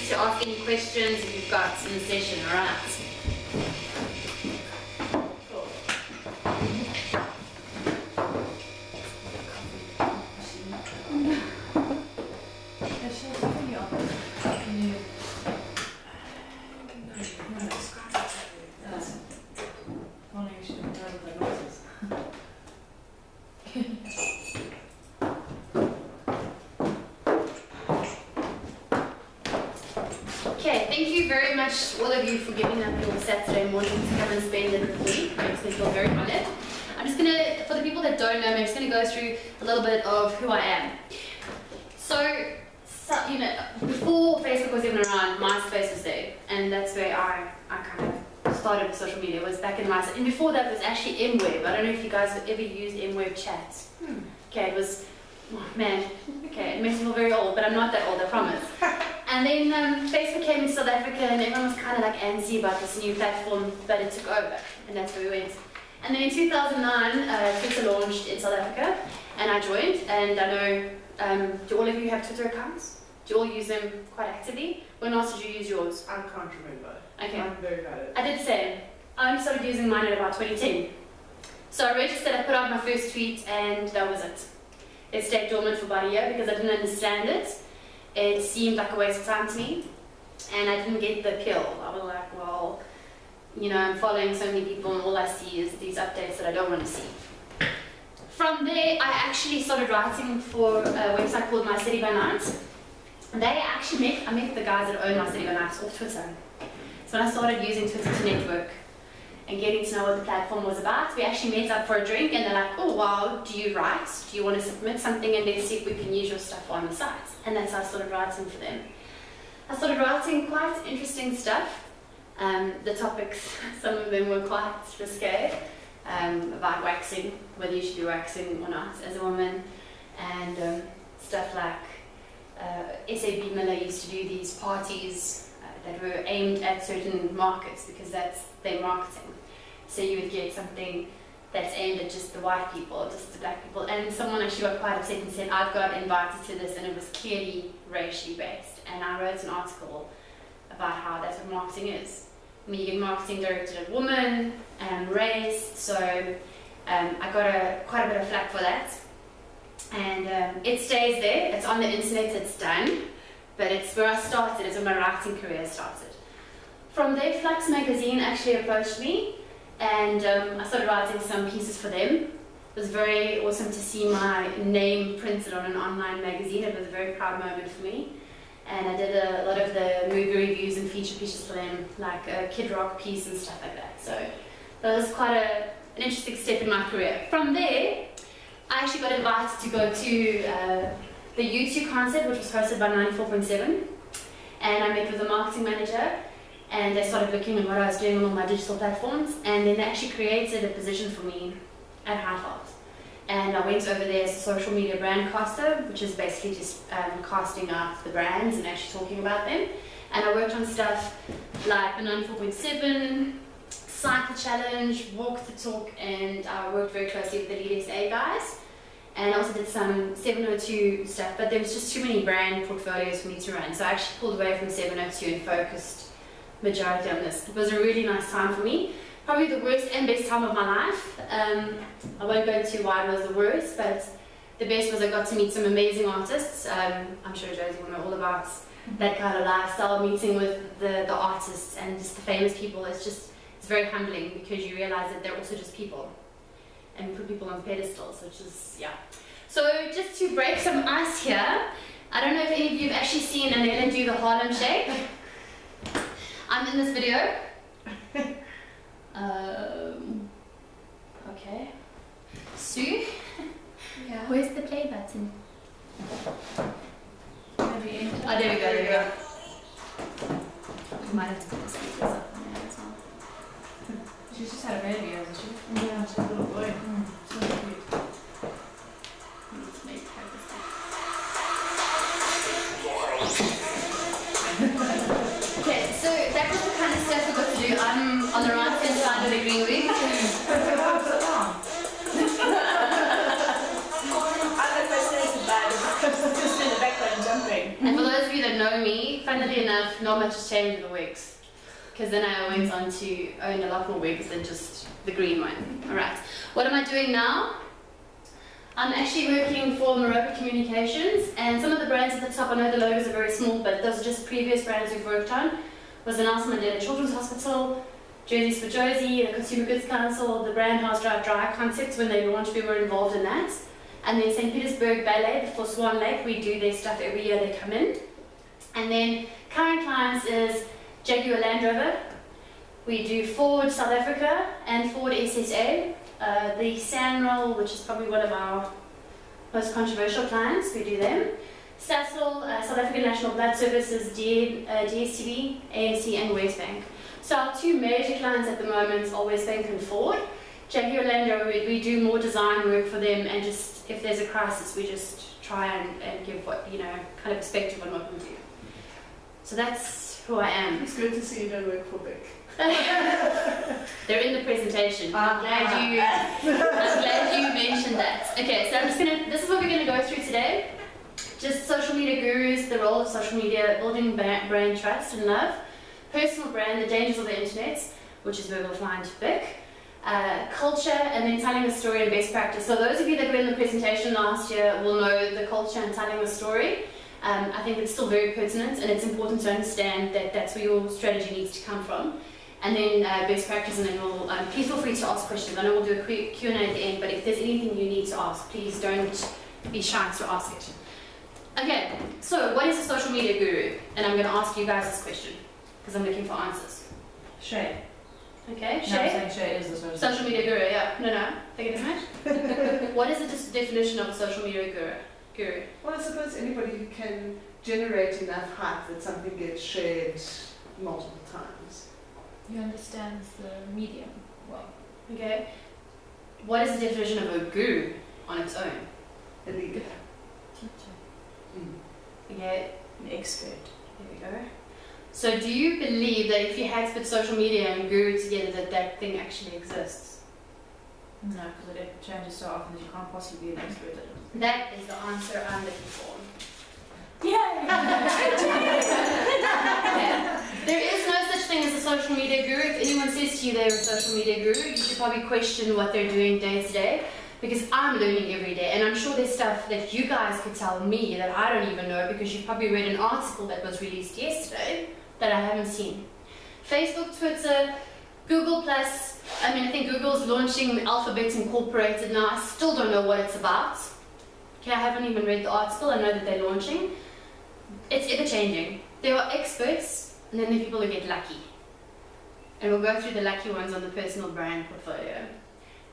to ask any questions if you've got in the session, alright? Okay, thank you very much, all of you, for giving up your Saturday morning to come and spend it with me. It makes me feel very honored. I'm just going to, for the people that don't know me, I'm just going to go through a little bit of who I am. So, you know, before Facebook was even around, MySpace was there, and that's where I kind of started with social media, was back in MySpace. And before that was actually MWeb. I don't know if you guys have ever used MWeb chat. Okay, it was, oh, man, okay, it makes me feel very old, but I'm not that old, I promise. And then Facebook came into South Africa, and everyone was kind of like antsy about this new platform, but it took over, and that's where we went. And then in 2009, Twitter launched in South Africa, and I joined, and I know, do all of you have Twitter accounts? Do you all use them quite actively? When else did you use yours? I can't remember. Okay. I'm very bad at it. I did the same. I only started using mine at about 2010. So I registered, I put out my first tweet, and that was it. It stayed dormant for about a year because I didn't understand it. It seemed like a waste of time to me, and I didn't get the appeal. I was like, well, you know, I'm following so many people, and all I see is these updates that I don't want to see. From there, I actually started writing for a website called My City by Night. They actually I met the guys that own My City by Night off Twitter. So when I started using Twitter to network and getting to know what the platform was about, we actually met up for a drink, and they're like, oh wow, do you write? Do you want to submit something, and let's see if we can use your stuff on the site? And that's how I started writing for them. I started writing quite interesting stuff. The topics, some of them were quite risque, about waxing, whether you should be waxing or not as a woman, and stuff like SAB Miller used to do these parties that were aimed at certain markets because that's their marketing. So you would get something that's aimed at just the white people, just the black people, and someone actually got quite upset and said, I've got invited to this, and it was clearly racially based. And I wrote an article about how that's what marketing is. I mean, you get marketing directed at women and race, so I got quite a bit of flack for that. And it stays there, it's on the internet, it's done, but it's where I started, it's where my writing career started. From there, Flux Magazine actually approached me, and I started writing some pieces for them. It was very awesome to see my name printed on an online magazine. It was a very proud moment for me. And I did a lot of the movie reviews and feature pieces for them, like a Kid Rock piece and stuff like that. So that was quite an interesting step in my career. From there, I actually got invited to go to the U2 concert, which was hosted by 94.7. And I met with the marketing manager, and they started looking at what I was doing on all my digital platforms, and then they actually created a position for me at Highfield. And I went over there as a social media brand caster, which is basically just casting out the brands and actually talking about them. And I worked on stuff like the 94.7, Cycle Challenge, Walk the Talk, and I worked very closely with the Lead SA guys. And I also did some 702 stuff, but there was just too many brand portfolios for me to run. So I actually pulled away from 702 and focused majority on this. It was a really nice time for me. Probably the worst and best time of my life. I won't go into why it was the worst, but the best was I got to meet some amazing artists. I'm sure Josie will know all about that kind of lifestyle, meeting with the artists and just the famous people. It's very humbling because you realize that they're also just people, and put people on pedestals, which is, yeah. So just to break some ice here, I don't know if any of you have actually seen Anela do the Harlem Shake. I'm in this video. Okay. Sue? Yeah. Where's the play button? Have you entered? Oh, there we go, there we go. We might have to put the speakers up on there as well. She's just had a baby, hasn't she? Yeah, she's a little boy. So cute. We need to make her this Okay, so that was the kind of stuff we got to do. I'm on the right hand side of the green week. Just in the background jumping. And for those of you that know me, fun funnily enough, not much has changed with the wigs. Because then I went on to own a lot more wigs than just the green one. Alright, what am I doing now? I'm actually working for Maropa Communications, and some of the brands at the top, I know the logos are very small, but those are just previous brands we've worked on. Was the Nelson Mandela Children's Hospital, Jerseys for Josie, the Consumer Goods Council, the Brand House Drive Dry concepts when they launched, we were involved in that. And then St. Petersburg Ballet for Swan Lake, we do their stuff every year they come in. And then current clients is Jaguar Land Rover. We do Ford South Africa and Ford SSA. The Sanroll, which is probably one of our most controversial clients, we do them. Sasol, South African National Blood Services, DSTV, ANC and Westbank. So our two major clients at the moment are Westbank and Ford. Jaguar Land Rover, we do more design work for them, and just if there's a crisis, we just try and give what, you know, kind of perspective on what we do. So that's who I am. It's good to see you don't work for Bic. They're in the presentation. I'm glad you mentioned that. Okay, so this is what we're gonna go through today. Just social media gurus, the role of social media, building brand trust and love, personal brand, the dangers of the internet, which is where we'll find Bic, culture, and then telling a story and best practice. So those of you that were in the presentation last year will know the culture and telling a story. I think it's still very pertinent, and it's important to understand that that's where your strategy needs to come from. And then best practice, and then we'll, please feel free to ask questions. I know we'll do a quick Q&A at the end, but if there's anything you need to ask, please don't be shy to ask it. Okay, so what is a social media guru? And I'm going to ask you guys this question, because I'm looking for answers. Shay. Okay, No, I'm Shay? saying Shay is the Social media guru, yeah. No, take it as much. What is the definition of a social media guru? Well, I suppose anybody who can generate enough hype that something gets shared multiple times. You understand the medium well. Okay. What is the definition of a guru on its own? A leader. Teacher. Okay, An expert. there we go. So do you believe that if you had to put social media and guru together, that thing actually exists? No, because it changes so often that you can't possibly be an expert at it. That is the answer I'm looking for. Okay. There is no such thing as a social media guru. If anyone says to you they're a social media guru, you should probably question what they're doing day to day, because I'm learning every day, and I'm sure there's stuff that you guys could tell me that I don't even know, because you've probably read an article that was released yesterday that I haven't seen. Facebook, Twitter, Google Plus. I mean, I think Google's launching Alphabet Incorporated now. I still don't know what it's about. Okay, I haven't even read the article. I know that they're launching. It's ever changing. There are experts, and then there are people who get lucky. And we'll go through the lucky ones on the personal brand portfolio.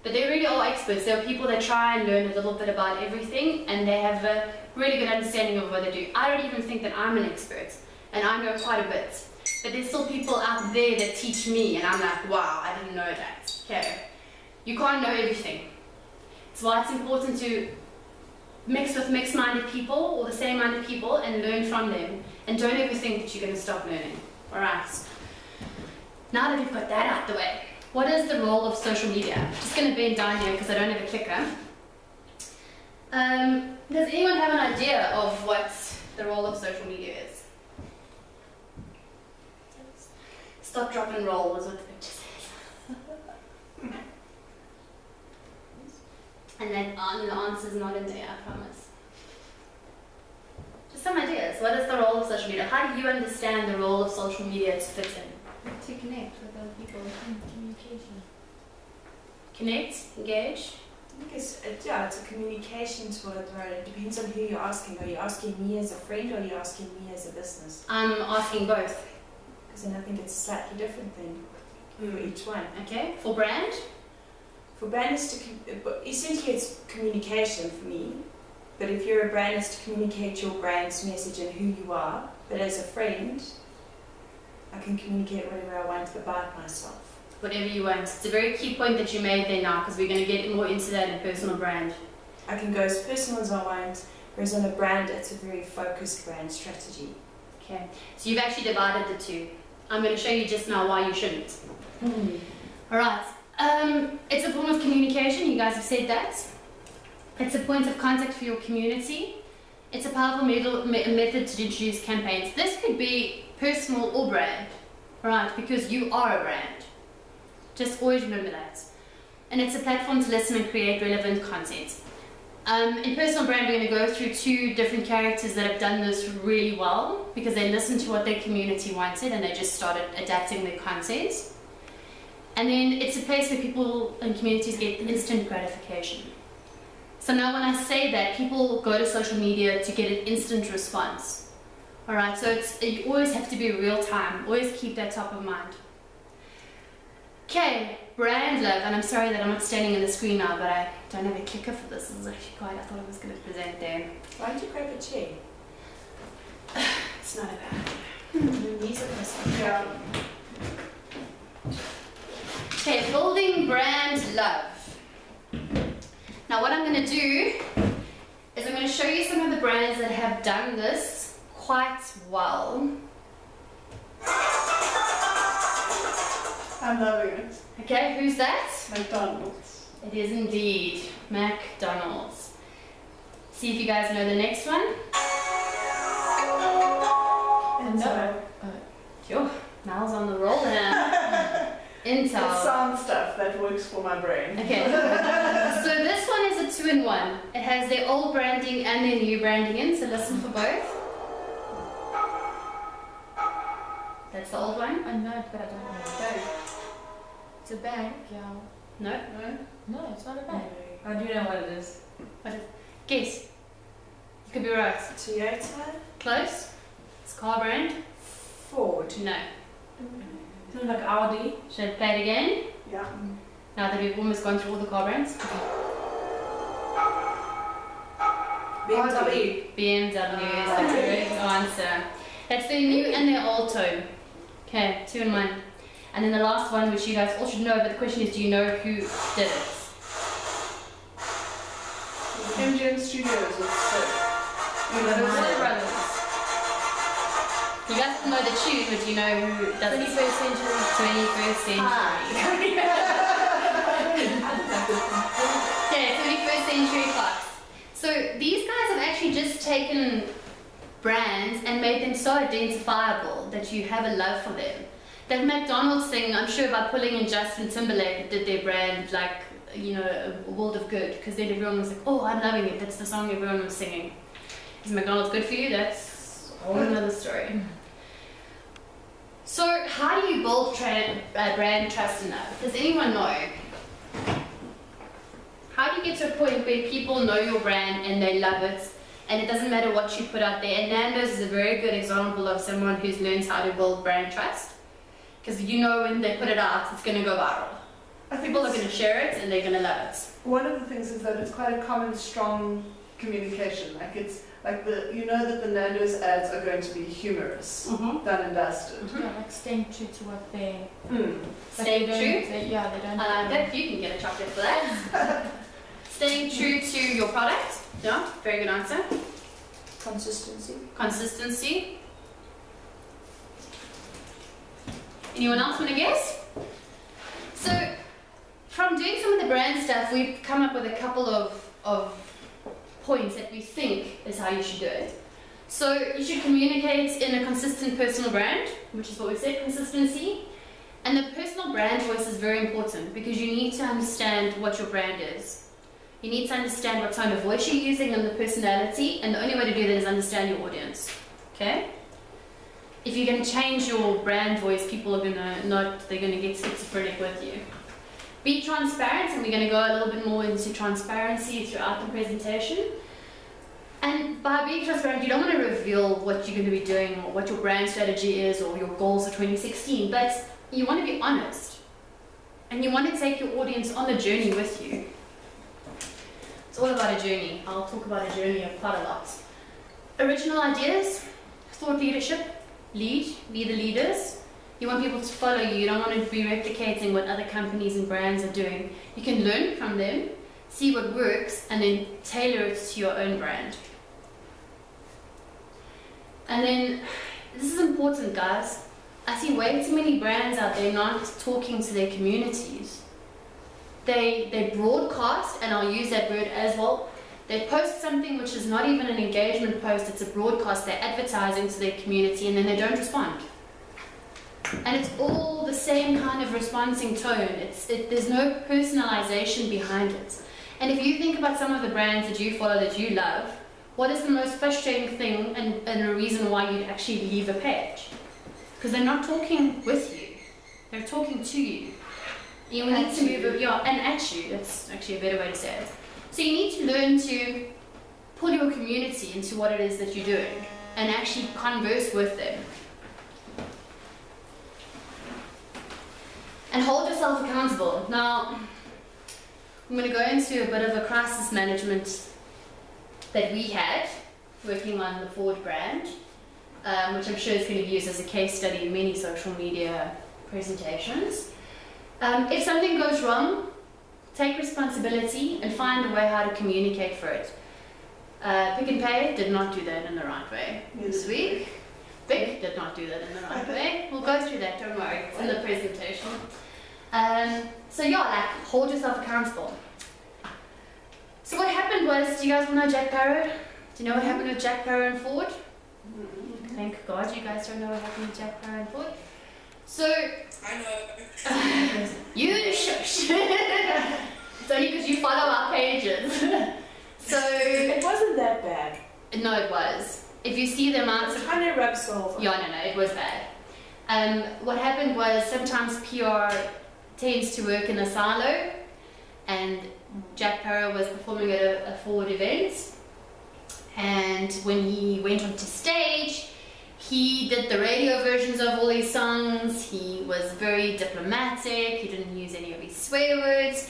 But they really are experts. There are people that try and learn a little bit about everything, and they have a really good understanding of what they do. I don't even think that I'm an expert, and I know quite a bit. But there's still people out there that teach me, and I'm like, wow, I didn't know that. Okay, you can't know everything. It's why it's important to mix with mixed-minded people or the same-minded people and learn from them. And don't ever think that you're going to stop learning. All right. Now that we've got that out the way, what is the role of social media? I'm just going to bend down here because I don't have a clicker. Does anyone have an idea of what the role of social media is? Stop, drop, and roll is what the picture says. And then the answer's not in there, I promise. Just some ideas. What is the role of social media? How do you understand the role of social media to fit in? To connect with other people in communication. Connect, engage. I think it's a communication tool at the moment. It depends on who you're asking. Are you asking me as a friend, or are you asking me as a business? I'm asking both. Because then I think it's a slightly different thing for each one. Okay, for brand? For brand, essentially it's communication for me. But if you're a brand, it's to communicate your brand's message and who you are. But as a friend, I can communicate whatever I want about myself. Whatever you want. It's a very key point that you made there now, because we're going to get more into that in personal brand. I can go as personal as I want, whereas on a brand, it's a very focused brand strategy. Okay, so you've actually divided the two. I'm going to show you just now why you shouldn't. Alright, it's a form of communication, you guys have said that. It's a point of contact for your community. It's a powerful method to introduce campaigns. This could be personal or brand, right? Because you are a brand. Just always remember that. And it's a platform to listen and create relevant content. In personal brand, we're going to go through 2 different characters that have done this really well because they listened to what their community wanted and they just started adapting their content. And then it's a place where people and communities get instant gratification. So now when I say that, people go to social media to get an instant response. Alright, so you always have to be real time. Always keep that top of mind. Okay, brand love. And I'm sorry that I'm not standing on the screen now, but I don't have a clicker for this. This is actually quite, I thought I was going to present there. Why don't you grab a chair? It's not a bad. Your knees are missing. Yeah. Okay, building brand love. Now what I'm going to do is I'm going to show you some of the brands that have done this quite well. I'm loving it. Okay, who's that? McDonald's. It is indeed McDonald's. See if you guys know the next one. No. Yo, Niall's on the roll now. It's Intel. sound stuff that works for my brain. Okay, so this one is a 2-in-1. It has their old branding and their new branding in, so listen for both. That's the old one. I know it, but I don't know. Okay. It's a bank, yeah. No, No? No, it's not a bank. I do know what it is. guess. You could be right. Toyota? Close. It's a car brand. Ford? No. Not like Audi? Should I play it again? Yeah. Now that we've almost gone through all the car brands. BMW? BMW is the correct answer. That's their new and their old tone. Okay, 2 and 1. And then the last one, which you guys all should know, but the question is, do you know who did it? MGM Studios. Warner Brothers. You guys all know the tune, but do you know who does it? 21st century. 21st century. Okay, 21st Century Fox. So these guys have actually just taken brands and made them so identifiable that you have a love for them. That McDonald's thing, I'm sure by pulling in Justin Timberlake, it did their brand like, you know, a world of good, because then everyone was like, oh, I'm loving it, that's the song everyone was singing. Is McDonald's good for you? That's a whole another story. So how do you build brand trust and love? Does anyone know? How do you get to a point where people know your brand and they love it, and it doesn't matter what you put out there? And Nando's is a very good example of someone who's learned how to build brand trust, because you know when they put it out, it's going to go viral. I think People are going to share it and they're going to love it. one of the things is that it's quite a common, strong communication. Like it's like you know that the Nando's ads are going to be humorous, done and dusted. Yeah, like staying true to what they. Staying like true. Yeah, they don't. That you can get a chocolate for that. Staying true to your product. Yeah, very good answer. Consistency? Consistency. Anyone else want to guess? So, from doing some of the brand stuff, we've come up with a couple of points that we think is how you should do it. So, you should communicate in a consistent personal brand, which is what we said, consistency. And the personal brand voice is very important because you need to understand what your brand is. You need to understand what tone of voice you're using and the personality, and the only way to do that is understand your audience. Okay? If you're going to change your brand voice, people are going to they're going to get schizophrenic with you. Be transparent, and we're going to go a little bit more into transparency throughout the presentation. And by being transparent, you don't want to reveal what you're going to be doing or what your brand strategy is or your goals for 2016, but you want to be honest. And you want to take your audience on the journey with you. It's all about a journey. I'll talk about a journey quite a lot. Original ideas, thought leadership, lead, be the leaders. You want people to follow you. You don't want to be replicating what other companies and brands are doing. You can learn from them, see what works, and then tailor it to your own brand. And then, this is important, guys. I see way too many brands out there not talking to their communities. They broadcast, and I'll use that word as well, They post something which is not even an engagement post, it's a broadcast, they're advertising to their community, and then they don't respond. And it's all the same kind of responding tone. There's no personalization behind it. And if you think about some of the brands that you follow that you love, what is the most frustrating thing and a reason why you'd actually leave a page? Because they're not talking with you, they're talking to you. You need to move, and at you, that's actually a better way to say it. So you need to learn to pull your community into what it is that you're doing and actually converse with them. And hold yourself accountable. Now, I'm going to go into a bit of a crisis management that we had working on the Ford brand, which I'm sure is going to be used as a case study in many social media presentations. If something goes wrong, take responsibility and find a way how to communicate for it. Pick n Pay did not do that in the right way this week. Vic did not do that in the right way. We'll go through that, don't worry, it's in the presentation. So yeah, like, hold yourself accountable. So what happened was, do you guys know Jack Barrow? Do you know what happened with Jack Barrow and Ford? Thank God you guys don't know what happened with Jack Barrow and Ford. So, I know. you shush. It's only because you follow our pages. So, It wasn't that bad. no, it was. If you see the amount It of kind of rubs off. yeah, no, it was bad. What happened was sometimes PR tends to work in a silo, and Jack Barrow was performing at a Ford event, and when he went onto stage, he did the radio versions of all these songs. He was very diplomatic. He didn't use any of his swear words,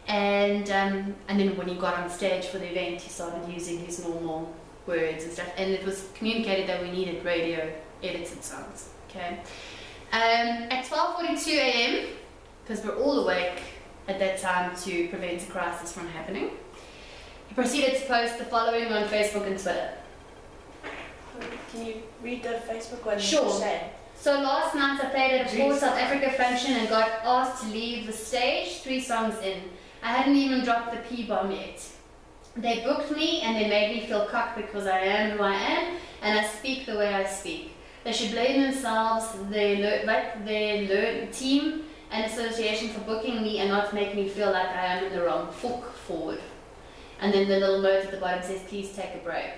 and then when he got on stage for the event, he started using his normal words and stuff, and it was communicated that we needed radio edited songs. Okay, at 12:42 a.m., because we're all awake at that time to prevent a crisis from happening, he proceeded to post the following on Facebook and Twitter. Can you read the Facebook one? Sure. So last night I played at a Ford South Africa function and got asked to leave the stage 3 songs in. I hadn't even dropped the P-bomb yet. They booked me and they made me feel cocked because I am who I am and I speak the way I speak. They should blame themselves, their team and association for booking me and not make me feel like I am in the wrong. Fuck Ford. And then the little note at the bottom says, please take a break.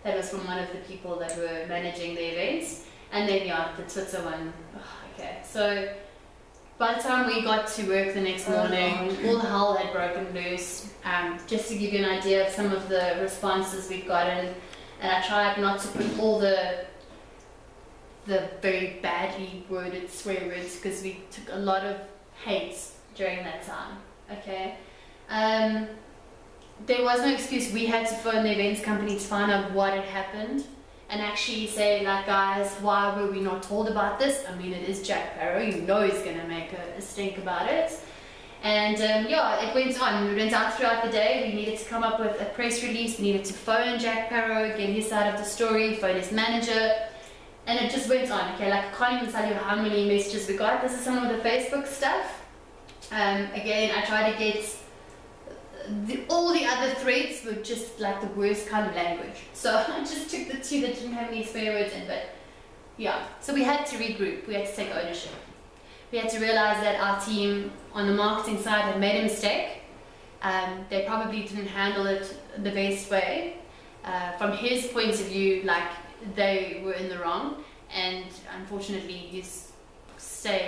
That was from one of the people that were managing the events. And then, yeah, the Twitter one. Okay, so by the time we got to work the next morning, all hell had broken loose. Just to give you an idea of some of the responses we've gotten, and I tried not to put all the very badly worded swear words because we took a lot of hate during that time. Okay. There was no excuse. We had to phone the events company to find out what had happened and actually say, like, guys, why were we not told about this? I mean, it is Jack Barrow. You know he's going to make a stink about it. And yeah, it went on. We went out throughout the day. We needed to come up with a press release. We needed to phone Jack Barrow, get his side of the story, phone his manager. And it just went on. Okay, like, I can't even tell you how many messages we got. This is some of the Facebook stuff. Again, I tried to get all the other threads were just like the worst kind of language. So I just took the 2 that didn't have any swear words in, but yeah. So we had to regroup, we had to take ownership. We had to realize that our team on the marketing side had made a mistake. They probably didn't handle it the best way. From his point of view, like, they were in the wrong, and unfortunately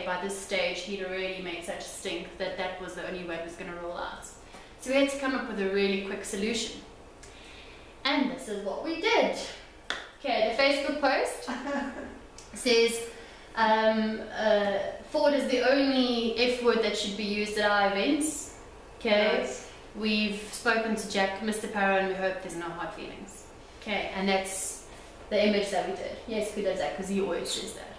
by this stage he'd already made such a stink that was the only way it was going to roll out. So we had to come up with a really quick solution. And this is what we did. Okay, the Facebook post says, Ford is the only F word that should be used at our events. Okay, nice. We've spoken to Mr. Barrow, and we hope there's no hard feelings. Okay, and that's the image that we did. Yes, we did that because he always says that.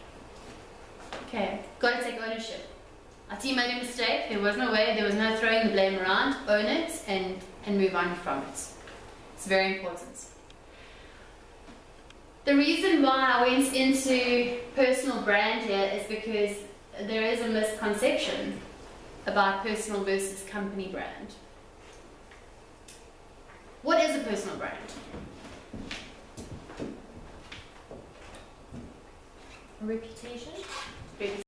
Okay, got to take ownership. Our team made a mistake, there was no way, there was no throwing the blame around. Own it and move on from it. It's very important. The reason why I went into personal brand here is because there is a misconception about personal versus company brand. What is a personal brand? Reputation.